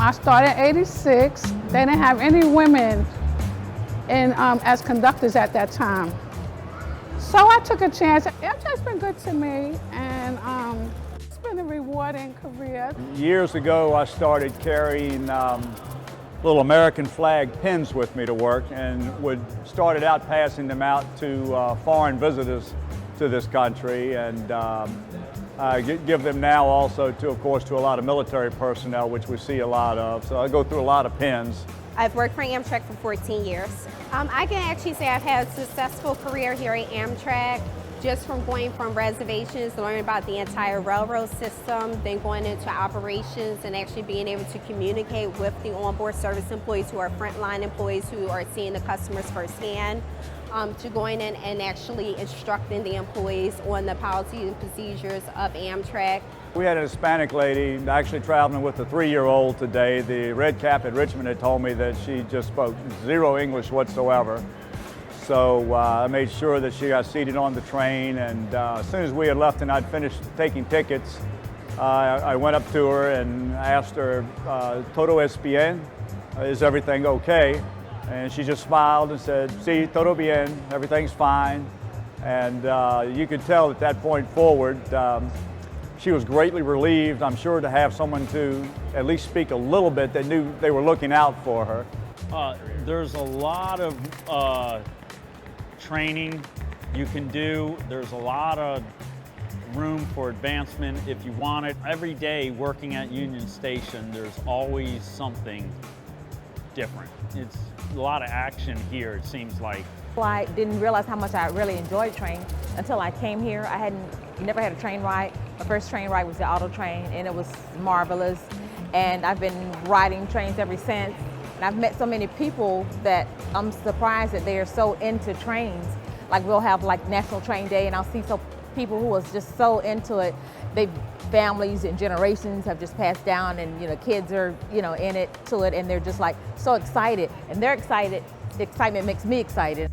I started in '86. They didn't have any women as conductors at that time. So I took a chance. Amtrak's been good to me, and it's been a rewarding career. Years ago, I started carrying little American flag pins with me to work, and started out passing them out to foreign visitors to this country, and give them now also to, of course, to a lot of military personnel, which we see a lot of. So I go through a lot of pins. I've worked for Amtrak for 14 years. I can actually say I've had a successful career here at Amtrak, just from going from reservations, learning about the entire railroad system, then going into operations and actually being able to communicate with the onboard service employees who are frontline employees who are seeing the customers firsthand, to going in and actually instructing the employees on the policies and procedures of Amtrak. We had a Hispanic lady actually traveling with a 3-year-old today. The red cap at Richmond had told me that she just spoke zero English whatsoever. So I made sure that she got seated on the train, and as soon as we had left and I'd finished taking tickets, I went up to her and asked her, "Todo es bien? Is everything okay?" And she just smiled and said, "Sí, todo bien, everything's fine." And you could tell at that point forward, she was greatly relieved, I'm sure, to have someone to at least speak a little bit that knew they were looking out for her. There's a lot of training you can do. There's a lot of room for advancement if you want it. Every day working at Union Station, there's always something different. It's a lot of action here, it seems like. Well, I didn't realize how much I really enjoyed train until I came here. I never had a train ride. My first train ride was the auto train, and it was marvelous. And I've been riding trains ever since. And I've met so many people that I'm surprised that they are so into trains. Like we'll have like National Train Day, and I'll see people who was just so into it. Families and generations have just passed down, and kids are in it to it, and they're just like so excited, and they're excited. The excitement makes me excited.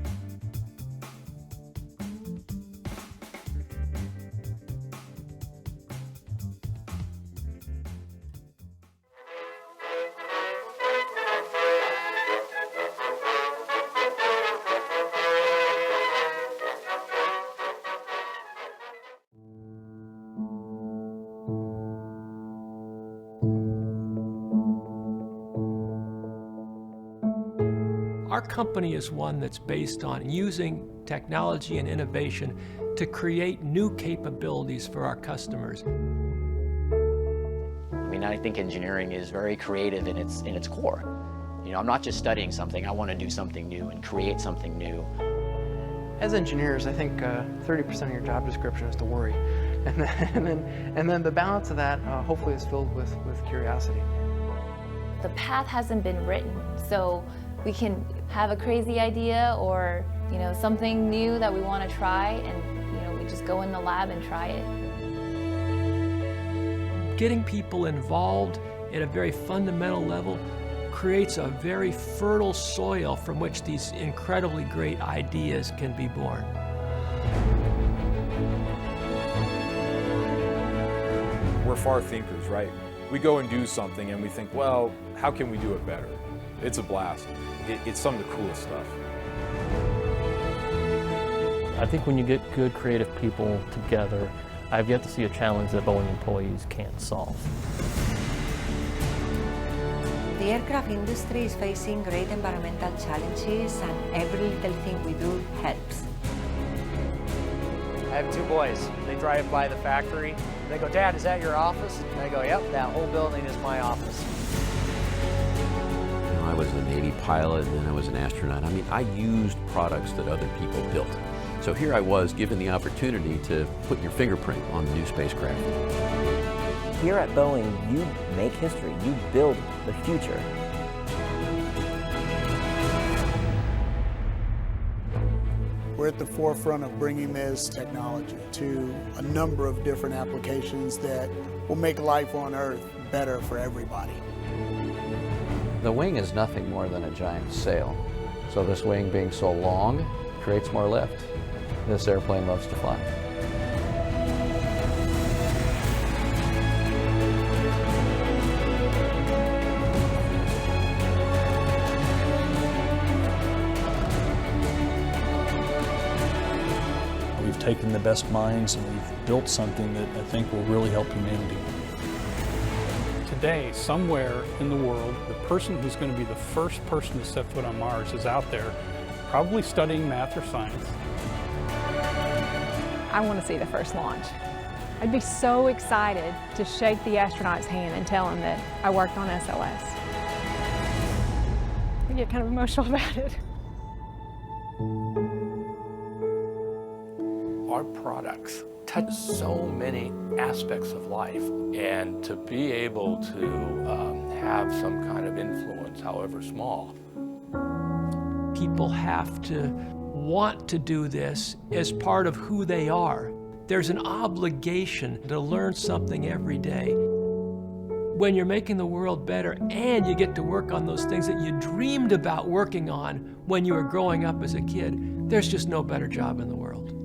Our company is one that's based on using technology and innovation to create new capabilities for our customers. I think engineering is very creative in its core. I'm not just studying something, I want to do something new and create something new. As engineers, I think 30% of your job description is to worry. And then the balance of that hopefully is filled with curiosity. The path hasn't been written, so we can have a crazy idea or something new that we want to try, and we just go in the lab and try it. Getting people involved at a very fundamental level creates a very fertile soil from which these incredibly great ideas can be born. We're far thinkers, right? We go and do something and we think, well, how can we do it better? It's a blast. It's some of the coolest stuff. I think when you get good creative people together, I've yet to see a challenge that Boeing employees can't solve. The aircraft industry is facing great environmental challenges, and every little thing we do helps. I have 2 boys. They drive by the factory. They go, "Dad, is that your office?" And I go, "Yep, that whole building is my office." I was a Navy pilot, and then I was an astronaut. I used products that other people built. So here I was given the opportunity to put your fingerprint on the new spacecraft. Here at Boeing, you make history, you build the future. We're at the forefront of bringing this technology to a number of different applications that will make life on Earth better for everybody. The wing is nothing more than a giant sail. So this wing being so long creates more lift. This airplane loves to fly. taken the best minds and we've built something that I think will really help humanity. Today, somewhere in the world, the person who's going to be the first person to step foot on Mars is out there, probably studying math or science. I want to see the first launch. I'd be so excited to shake the astronaut's hand and tell him that I worked on SLS. I get kind of emotional about it. Our products touch so many aspects of life, and to be able to have some kind of influence, however small. People have to want to do this as part of who they are. There's an obligation to learn something every day. When you're making the world better and you get to work on those things that you dreamed about working on when you were growing up as a kid, there's just no better job in the world.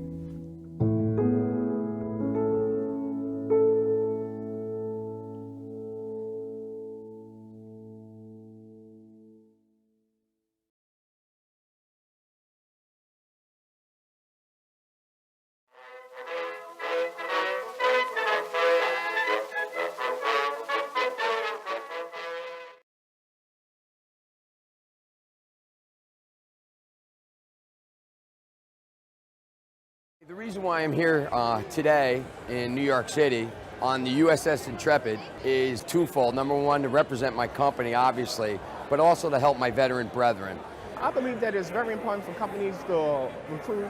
The reason why I'm here today in New York City on the USS Intrepid is twofold. Number one, to represent my company, obviously, but also to help my veteran brethren. I believe that it's very important for companies to recruit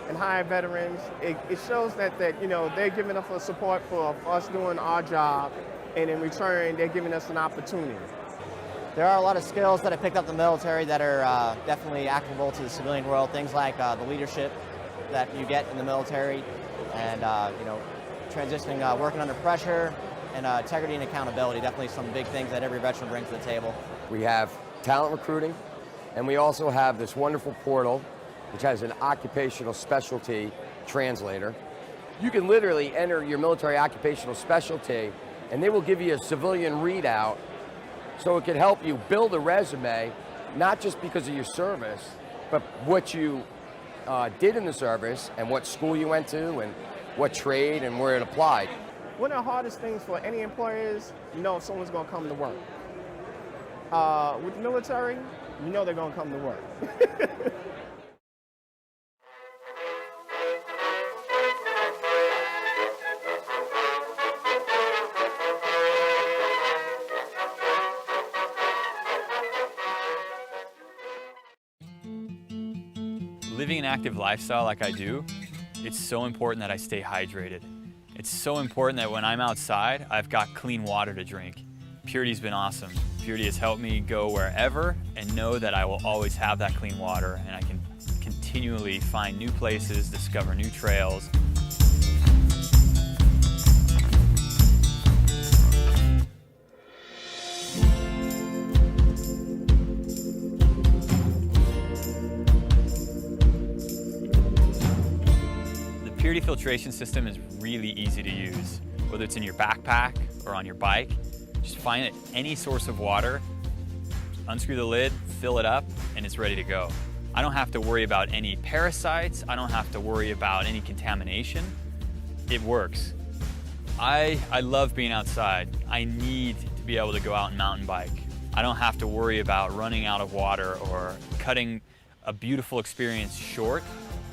and hire veterans. It shows that they're giving us support for us doing our job, and in return, they're giving us an opportunity. There are a lot of skills that I picked up in the military that are definitely applicable to the civilian world. Things like the leadership that you get in the military, and transitioning, working under pressure, and integrity and accountability. Definitely some big things that every veteran brings to the table. We have talent recruiting, and we also have this wonderful portal, which has an occupational specialty translator. You can literally enter your military occupational specialty, and they will give you a civilian readout, so it can help you build a resume, not just because of your service, but what you did in the service and what school you went to and what trade and where it applied. One of the hardest things for any employer is, if someone's going to come to work. With the military, they're going to come to work. Living an active lifestyle like I do, it's so important that I stay hydrated. It's so important that when I'm outside, I've got clean water to drink. Puritii's been awesome. Puritii has helped me go wherever and know that I will always have that clean water, and I can continually find new places, discover new trails. The Puritii filtration system is really easy to use. Whether it's in your backpack or on your bike, just find any source of water, unscrew the lid, fill it up, and it's ready to go. I don't have to worry about any parasites. I don't have to worry about any contamination. It works. I love being outside. I need to be able to go out and mountain bike. I don't have to worry about running out of water or cutting a beautiful experience short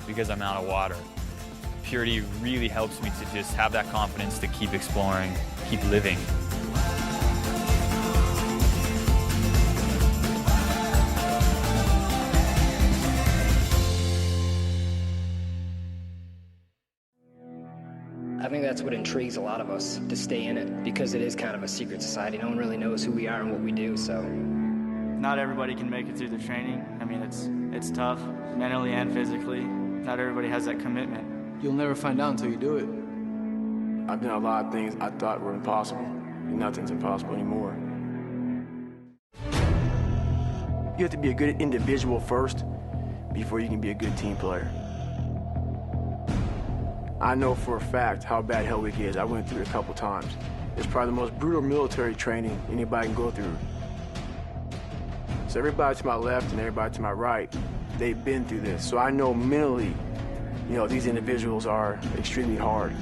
because I'm out of water. Puritii really helps me to just have that confidence to keep exploring, keep living. I think that's what intrigues a lot of us, to stay in it, because it is kind of a secret society. No one really knows who we are and what we do, so. Not everybody can make it through the training. I mean, it's tough, mentally and physically. Not everybody has that commitment. You'll never find out until you do it. I've done a lot of things I thought were impossible. Nothing's impossible anymore. You have to be a good individual first before you can be a good team player. I know for a fact how bad Hell Week is. I went through it a couple times. It's probably the most brutal military training anybody can go through. So everybody to my left and everybody to my right, they've been through this. So I know mentally You know, these individuals are extremely hard.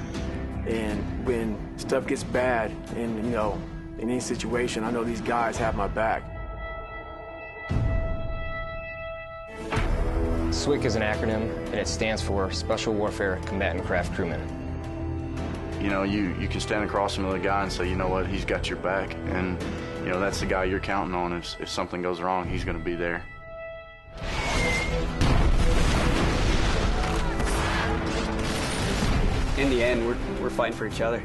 And when stuff gets bad in, you know, in any situation, I know these guys have my back. SWCC is an acronym, and it stands for Special Warfare Combatant Craft Crewman. You know, you can stand across from the guy and say, you know what, he's got your back. And, you know, that's the guy you're counting on. If something goes wrong, he's going to be there. In the end, we're fighting for each other.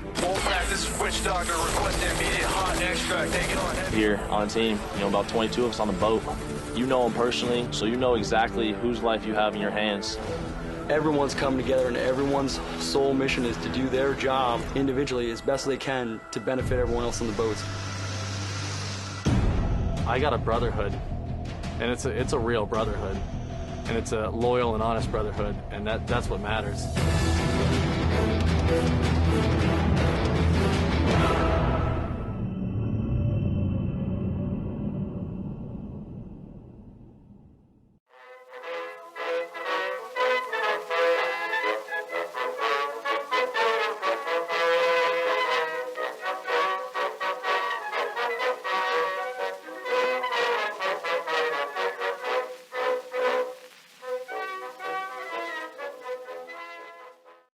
This is Witch Doctor. Request immediate hot extract. Take it on. Here on a team, you know, about 22 of us on the boat. You know them personally, so you know exactly whose life you have in your hands. Everyone's coming together, and everyone's sole mission is to do their job individually as best they can to benefit everyone else on the boats. I got a brotherhood, and it's a real brotherhood, and it's a loyal and honest brotherhood, and that's what matters.